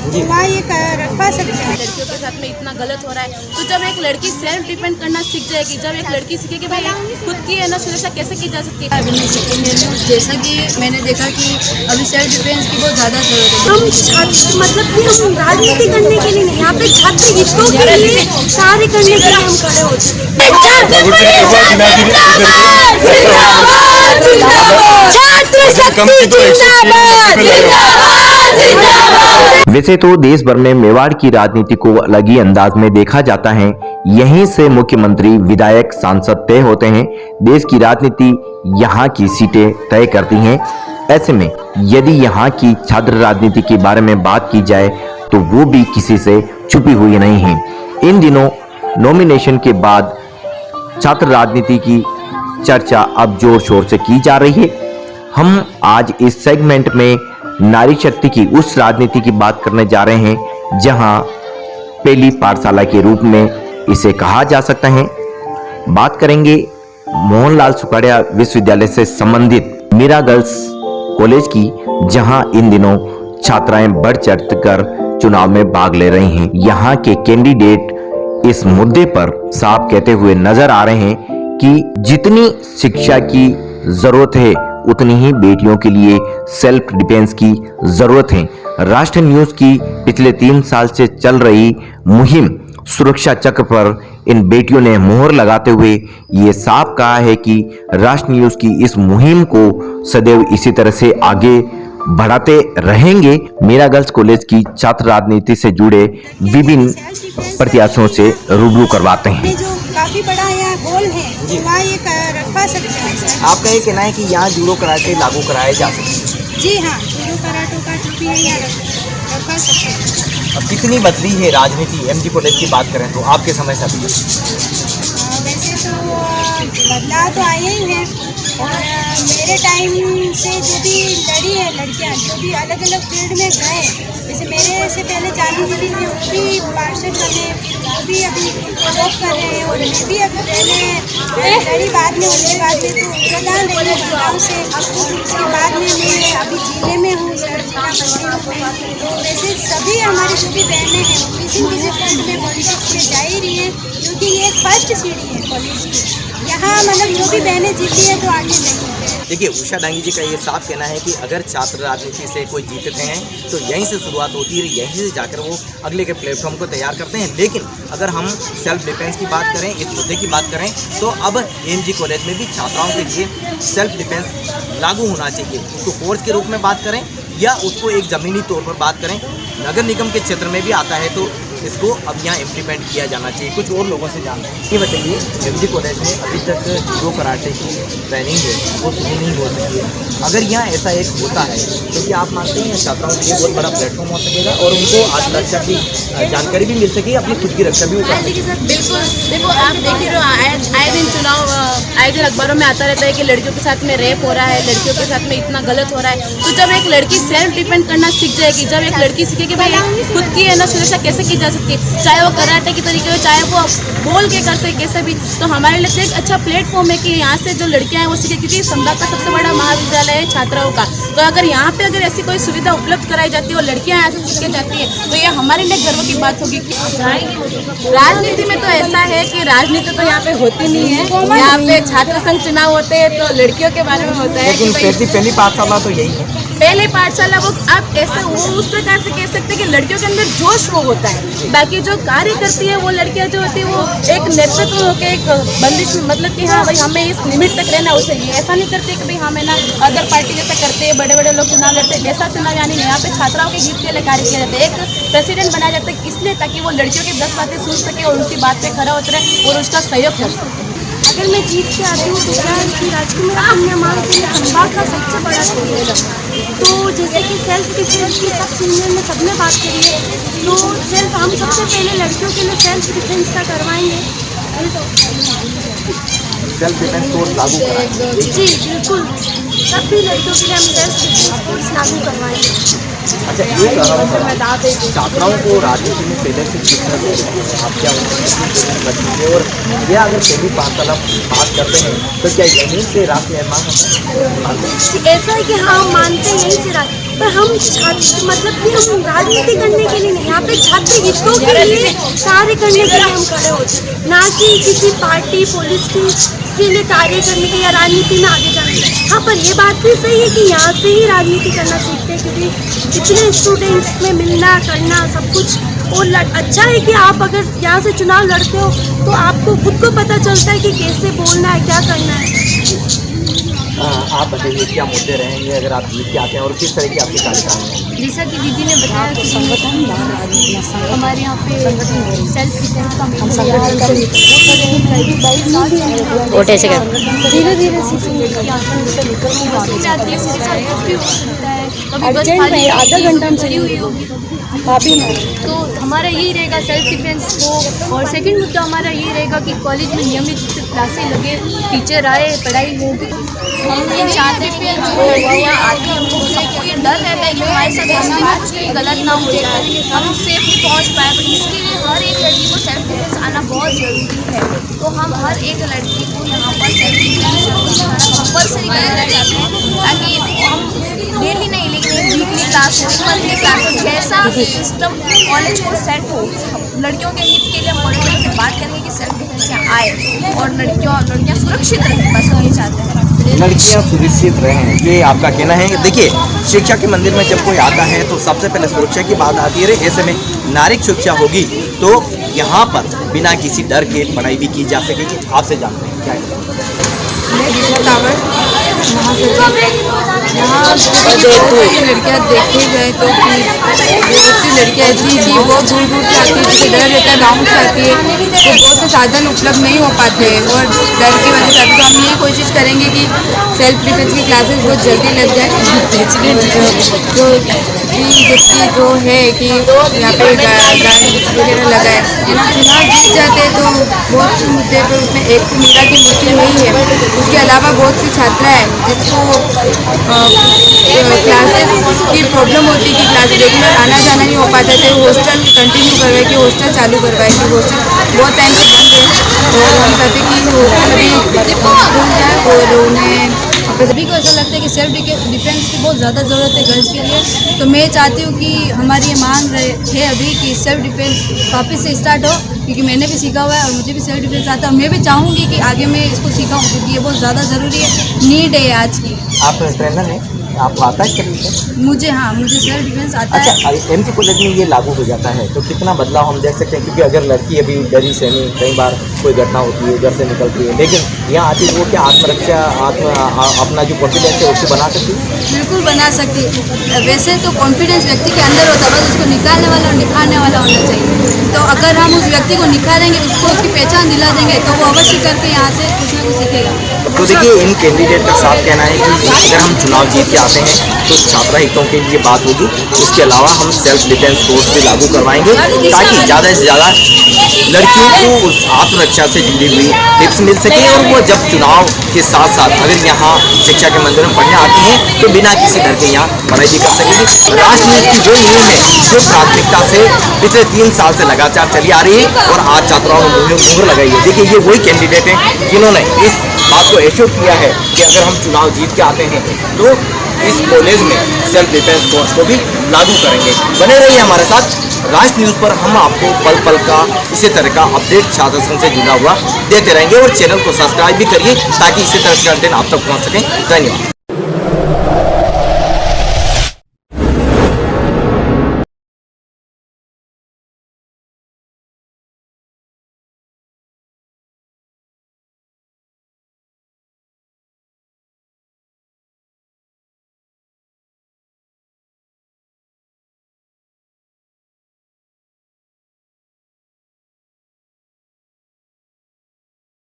वहाँ ये रखवा सकते हैं। लड़कियों के साथ में इतना गलत हो रहा है, तो जब एक लड़की सेल्फ डिपेंड करना सीख जाएगी, जब एक लड़की सीखे कि भाई खुद की है ना सुरक्षा कैसे की जा सकती है। जैसा कि मैंने देखा कि अभी सेल्फ डिफेंस की बहुत ज़्यादा जरूरत है। हम छात्र मतलब कि हम राजनीति करने के लिए नहीं, यहाँ पे छात्र हितों के लिए कार्य करने के लिए हम खड़े होते हैं। वैसे तो देश भर में मेवाड़ की राजनीति को अलग ही अंदाज में देखा जाता है। यहीं से मुख्यमंत्री, विधायक, सांसद तय होते हैं। देश की राजनीति यहाँ की सीटें तय करती हैं। ऐसे में यदि यहाँ की छात्र राजनीति के बारे में बात की जाए तो वो भी किसी से छुपी हुई नहीं है। इन दिनों नॉमिनेशन के बाद छात्र राजनीति की चर्चा अब जोर शोर से की जा रही है। हम आज इस सेगमेंट में नारी शक्ति की उस राजनीति की बात करने जा रहे हैं जहां पहली पाठशाला के रूप में इसे कहा जा सकता है। बात करेंगे मोहनलाल सुखाड़िया विश्वविद्यालय से संबंधित मीरा गर्ल्स कॉलेज की, जहां इन दिनों छात्राएं बढ़ चढ़ कर चुनाव में भाग ले रही हैं। यहां के कैंडिडेट इस मुद्दे पर साफ कहते हुए नजर आ रहे हैं कि जितनी शिक्षा की जरूरत है उतनी ही बेटियों के लिए सेल्फ डिफेंस की जरूरत है। राष्ट्र न्यूज की पिछले 3 साल से चल रही मुहिम सुरक्षा चक्र पर इन बेटियों ने मोहर लगाते हुए ये साफ कहा है कि राष्ट्र न्यूज की इस मुहिम को सदैव इसी तरह से आगे बढ़ाते रहेंगे। मीरा गर्ल्स कॉलेज की छात्र राजनीति से जुड़े विभिन्न प्रत्याशियों से रूबरू करवाते हैं। जो काफी बड़ा यहाँ हॉल है वहाँ ये रखवा सकते हैं। आपका ये कहना है कि यहाँ जूडो कराटे लागू कराए जा सकते हैं? जी हाँ, जूडो कराटे का जो भी है यहाँ रखवा सकते हैं। अब कितनी बदली है राजनीति एमजी कॉलेज की बात करें तो आपके समय से अभी? वैसे तो बदलाव तो आए ही हैं और मेरे टाइम से जो भी लड़ी है लड़कियाँ जो भी अलग अलग फील्ड में गए, जैसे मेरे से पहले चालू दीदी थी वो भी मास्टर बने, वो भी अभी जॉब कर रहे हैं और मैं भी अब पहले लड़ी बाद में उसके बाद में तो प्रधान रही गाँव से, उसके बाद में मैं अभी जिले में हूँ, जिला मंत्री। तो वैसे सभी हमारी जो भी बहनें हैं किसी किसी फील्ड में पॉलिटिक्स में जा ही रही हैं, क्योंकि ये फर्स्ट सीढ़ी है कॉलेज की। यहाँ मतलब जो भी बहनें जीती है तो आगे नहीं होते। देखिए, उषा डांगी जी का ये साफ कहना है कि अगर छात्र राजनीति से कोई जीतते हैं तो यहीं से शुरुआत होती है, यहीं से जाकर वो अगले के प्लेटफॉर्म को तैयार करते हैं। लेकिन अगर हम सेल्फ डिफेंस की बात करें, इस मुद्दे की बात करें, तो अब एमजी कॉलेज में भी छात्राओं के लिए सेल्फ डिफेंस लागू होना चाहिए। उसको कोर्स के रूप में बात करें या उसको एक ज़मीनी तौर पर बात करें, नगर निगम के क्षेत्र में भी आता है तो इसको अब यहाँ इम्प्लीमेंट किया जाना चाहिए। कुछ और लोगों से जानते हैं। ये बताइए, एमजी कॉलेज में अभी तक जूडो कराटे की ट्रेनिंग है वो शुरू नहीं हो सकी है। अगर यहाँ ऐसा एक होता है तो क्या आप मानते हैं छात्राओं के लिए बहुत बड़ा प्लेटफॉर्म हो सकेगा और उनको आत्मरक्षा की जानकारी भी मिल सकेगी, अपनी खुद की रक्षा भी हो सकेगी? बिल्कुल। देखो, आप देखिए जो आए दिन चुनाव आए दिन अखबारों में आता रहता है कि लड़कियों के साथ में रेप हो रहा है, लड़कियों के साथ में इतना गलत हो रहा है। तो जब एक लड़की सेल्फ डिपेंड करना सीख जाएगी, जब एक लड़की सीखे कि भाई खुद की है ना सुरक्षा कैसे की जा सकती है, चाहे वो कराटे की तरीके हो, चाहे वो बोल के करते कैसे भी, तो हमारे लिए एक अच्छा प्लेटफॉर्म है कि यहाँ से जो लड़कियाँ हैं वो सीखे, क्योंकि संभाग का सबसे बड़ा महाविद्यालय है छात्राओं का। तो अगर यहाँ पे अगर ऐसी कोई सुविधा उपलब्ध कराई जाती है और लड़कियाँ यहाँ से सीख के जाती है तो ये हमारे लिए गर्व की बात होगी। राजनीति में तो ऐसा है कि राजनीति तो यहाँ पे होती नहीं है, यहाँ पे छात्र संघ चुनाव होते हैं तो लड़कियों के बारे में होता है। लेकिन पहली पाठशाला तो यही है, पहले पाठशाला वो आप ऐसा वो उस प्रकार से कह सकते हैं कि लड़कियों के अंदर जोश वो होता है। बाकी जो कार्य करती है वो लड़कियां जो होती है वो एक नेतृत्व होकर एक बंदिश में, मतलब कि हाँ भाई हमें इस लिमिट तक रहना उसे, ये ऐसा नहीं करते कि भाई हम है ना अदर पार्टी जैसा करते हैं, बड़े बड़े लोग चुनाव लड़ते हैं, ऐसा चुनाव यानी यहाँ पे छात्राओं के हित के लिए कार्य किया जाता है। एक प्रेसिडेंट बनाया जाता है इसलिए ताकि वो लड़कियों की 10 बातें सुन सके और उनकी बात पे खरा उतरे और उसका सहयोग कर सके। अगर मैं जीत के आती हूँ तो क्या है कि राजकीय कन्या मान के लिए संभाग का सबसे बड़ा सीनियर है। तो जैसे कि सेल्फ डिफेंस की सब सीनियर में सबने बात करी है, तो हम सबसे पहले लड़कियों के लिए सेल्फ डिफेंस का करवाएंगे। सेल्फ डिफेंस कोर्स लागू कराएंगे? जी बिल्कुल, सभी लड़कियों के लिए हम सेल्फ डिफेंस कोर्स लागू करवाएंगे। अच्छा, ये कह रहा हूँ छात्राओं को राजनीति में पहले से शिक्षा दे रहे हैं, आप क्या बच्चे और ये अगर पहली पाठशाला बात करते हैं तो क्या यहीं से राष्ट्र निर्माण होता है? ऐसा है कि हाँ मानते हैं यहीं से पर हम छात्र मतलब कि हम राजनीति करने के लिए नहीं, यहाँ पे छात्र हितों के लिए कार्य करने के लिए हम खड़े होते हैं, ना कि किसी पार्टी पुलिस के लिए कार्य करने के या राजनीति में आगे जाने के। हाँ, पर ये बात भी सही है कि यहाँ से ही राजनीति करना सीखते हैं, क्योंकि इतने स्टूडेंट्स में मिलना करना सब कुछ। और अच्छा है कि आप अगर यहाँ से चुनाव लड़ते हो तो आपको खुद को पता चलता है कि कैसे बोलना है, क्या करना है। आप बताइए क्या मुद्दे रहेंगे अगर आप जीत के आते हैं और किस तरह की आपकी कार्यक्रम है? जैसा कि दीदी ने बताया कि हमारे यहाँ पे सेल्फ डिफेंस का धीरे धीरे आधा घंटा में चली हुई होगी तो हमारा यही रहेगा सेल्फ डिफेंस को। और सेकंड मुद्दा हमारा यही रहेगा कि कॉलेज में नियमित क्लासें लगे, टीचर आए, पढ़ाई होगी। हम ये चाहते हैं कि जो लड़कियाँ आती हैं उनको सबको ये डर रहता है कि हमारे साथ रास्ते में कुछ भी गलत ना हो जाए, हम सेफली पहुँच पाए। पर इसके लिए हर एक लड़की को सेल्फ डिफेंस आना बहुत ज़रूरी है। तो हम हर एक लड़की को यहाँ पर सेल्फ डिफेंस कंपल्सरी करना चाहते हैं, ताकि हम डेली नहीं लेकिन वीकली क्लास हो, मंथली क्लास हो, जैसा सिस्टम कॉलेज को सेट हो। लड़कियों के हित के लिए हम कॉलेज से बात करेंगे कि सेल्फ डिफेंस यहाँ आए और लड़कियाँ सुरक्षित रहें, बस हम ये चाहते हैं। लड़कियाँ सुरक्षित रहें, ये आपका कहना है। देखिए, शिक्षा के मंदिर में जब कोई आता है तो सबसे पहले सुरक्षा की बात आती है। ऐसे में नागरिक शिक्षा होगी तो यहाँ पर बिना किसी डर के पढ़ाई भी की जा सकेगी। आपसे जानते हैं क्या है? यहाँ लड़कियाँ देखे गए तो बहुत सी लड़कियाँ ऐसी थी बहुत दूर दूर से आती है, जिसे डर रहता है, गाँव से आती है, तो बहुत से साधन उपलब्ध नहीं हो पाते हैं और डर की वजह से। तो हम ये कोशिश करेंगे कि सेल्फ डिफेंस की क्लासेस बहुत जल्दी लग जाए। जो है कि यहाँ पे गाड़ी वगैरह लगाए, चुनाव जीत जाते हैं तो बहुत से मुद्दे पर उसमें एक तो मीरा की मृत्यु हुई है, उसके अलावा बहुत सी छात्राएँ जिसको क्लासेस की प्रॉब्लम होती है कि क्लास रेगुलर आना जाना नहीं हो पाता थे, हॉस्टल कंटिन्यू करवाए कि हॉस्टल चालू करवाए कि हॉस्टल बहुत टाइम से बंद है और हम कहते कि हॉस्टल अभी खुल जाए। और उन्हें सभी को ऐसा लगता है कि सेल्फ डिफेंस की बहुत ज़्यादा ज़रूरत है गर्ल्स के लिए। तो मैं चाहती हूँ कि हमारी ये मांग है अभी कि सेल्फ डिफेंस वापस से स्टार्ट हो, क्योंकि मैंने भी सीखा हुआ है और मुझे भी सेल्फ डिफेंस आता है। मैं भी चाहूँगी कि आगे मैं इसको सीखाऊँ, क्योंकि ये बहुत ज़्यादा ज़रूरी है, नीड है आज की। आप ट्रेनर हैं, आपको आता है? मुझे सेल्फ डिफेंस आता है। अच्छा, एमजी कॉलेज में ये लागू हो जाता है तो कितना बदलाव हम देख सकते हैं? क्योंकि अगर लड़की अभी डरी सहमी, कई बार कोई घटना होती है, घर से निकलती है, लेकिन यहाँ आती है वो क्या आत्मरक्षा अपना जो कॉन्फिडेंस है उसको बना सकती है? बिल्कुल बना सकती है। वैसे तो कॉन्फिडेंस व्यक्ति के अंदर होता है, बस उसको निकालने वाला और निखारने वाला होना चाहिए। तो अगर हम उस व्यक्ति को निखारेंगे, उसको उसकी पहचान दिला देंगे, तो वो अवश्य करके यहाँ से कुछ ना कुछ सीखेगा। तो देखिए, इन कैंडिडेट का साफ कहना है कि अगर हम चुनाव जीत के आते हैं तो छात्रा हितों के लिए बात होगी। इसके अलावा हम सेल्फ डिफेंस कोर्स भी लागू करवाएंगे ताकि ज़्यादा से ज़्यादा लड़कियों को उस आत्मरक्षा से जुड़ी हुई टिप्स मिल सके और वो जब चुनाव के साथ साथ अगर यहाँ शिक्षा के मंदिर में पढ़ने आती हैं तो बिना किसी डर के यहाँ पढ़ाई भी कर सकेंगी। राजनीति की वो नींव है जो प्राथमिकता से पिछले 3 साल से लगातार चली आ रही है और आज छात्राओं ने मुहर लगाई है। देखिए, ये वही कैंडिडेट हैं जिन्होंने इस बात को एश्योर किया है कि अगर हम चुनाव जीत के आते हैं तो इस कॉलेज में सेल्फ डिफेंस कोर्स को भी लागू करेंगे। बने रहिए हमारे साथ। राष्ट्र न्यूज़ पर हम आपको पल पल का इसी तरह का अपडेट छात्र संघ से जुड़ा हुआ देते रहेंगे और चैनल को सब्सक्राइब भी करिए ताकि इसी तरह के कंटेंट आप तक पहुंच सकें। धन्यवाद।